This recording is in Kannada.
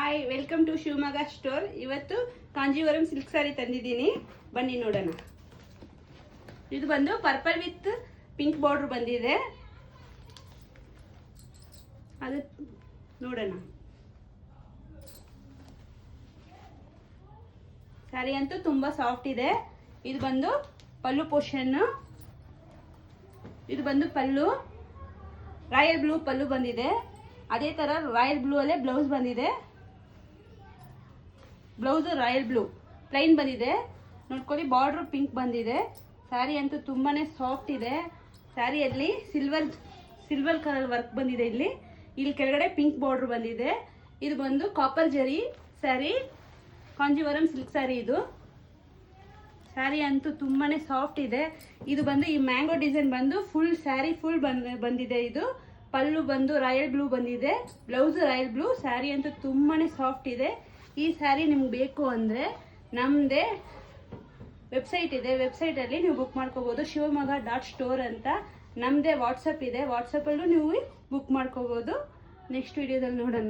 Hi, welcome to Shivamogga store. ಇವತ್ತು ಕಾಂಜೀವರಂ ಸಿಲ್ಕ್ ಸಾರಿ ತಂದಿದ್ದೀನಿ, ಬನ್ನಿ ನೋಡೋಣ. ಇದು ಬಂದು ಪರ್ಪಲ್ ವಿತ್ ಪಿಂಕ್ ಬಾರ್ಡರ್ ಬಂದಿದೆ, ಅದು ನೋಡೋಣ. ಸ್ಯಾರಿ ಅಂತೂ ತುಂಬಾ ಸಾಫ್ಟ್ ಇದೆ. ಇದು ಬಂದು ಪಲ್ಲು ಪೋರ್ಷನ್, ಇದು ಬಂದು ಪಲ್ಲು ರಾಯಲ್ ಬ್ಲೂ ಪಲ್ಲು ಬಂದಿದೆ. ಅದೇ ತರ ರಾಯಲ್ ಬ್ಲೂ ಅಲ್ಲೇ ಬ್ಲೌಸ್ ಬಂದಿದೆ. ಬ್ಲೌಸ್ ರಾಯಲ್ ಬ್ಲೂ ಪ್ಲೈನ್ ಬಂದಿದೆ, ನೋಡ್ಕೊಳ್ಳಿ. ಬಾರ್ಡರ್ ಪಿಂಕ್ ಬಂದಿದೆ. ಸ್ಯಾರಿ ಅಂತೂ ತುಂಬಾನೇ ಸಾಫ್ಟ್ ಇದೆ. ಸ್ಯಾರಿಯಲ್ಲಿ ಸಿಲ್ವರ್ ಕಲರ್ ವರ್ಕ್ ಬಂದಿದೆ. ಇಲ್ಲಿ ಕೆಳಗಡೆ ಪಿಂಕ್ ಬಾರ್ಡರ್ ಬಂದಿದೆ. ಇದು ಬಂದು ಕಾಪರ್ ಜರಿ ಸ್ಯಾರಿ, ಕಾಂಜೀವರಂ ಸಿಲ್ಕ್ ಸ್ಯಾರಿ. ಇದು ಸ್ಯಾರಿ ಅಂತೂ ತುಂಬಾನೇ ಸಾಫ್ಟ್ ಇದೆ. ಇದು ಬಂದು ಈ ಮ್ಯಾಂಗೋ ಡಿಸೈನ್ ಬಂದು ಫುಲ್ ಸ್ಯಾರಿ ಫುಲ್ ಬಂದಿದೆ. ಇದು ಪಲ್ಲು ಬಂದು ರಾಯಲ್ ಬ್ಲೂ ಬಂದಿದೆ, ಬ್ಲೌಸ್ ರಾಯಲ್ ಬ್ಲೂ. ಸ್ಯಾರಿ ಅಂತೂ ತುಂಬಾನೇ ಸಾಫ್ಟ್ ಇದೆ. ಈ ಸ್ಯಾರಿ ನಿಮ್ಗೆ ಬೇಕು ಅಂದರೆ ನಮ್ಮದೇ ವೆಬ್ಸೈಟ್ ಇದೆ, ವೆಬ್ಸೈಟಲ್ಲಿ ನೀವು ಬುಕ್ ಮಾಡ್ಕೋಬೋದು. ಶಿವಮೊಗ್ಗ.ಸ್ಟೋರ್ ಅಂತ ನಮ್ಮದೇ ವಾಟ್ಸಪ್ ಇದೆ, ವಾಟ್ಸಪ್ಪಲ್ಲೂ ನೀವು ಬುಕ್ ಮಾಡ್ಕೋಬೋದು. ನೆಕ್ಸ್ಟ್ ವಿಡಿಯೋದಲ್ಲಿ ನೋಡೋಣ.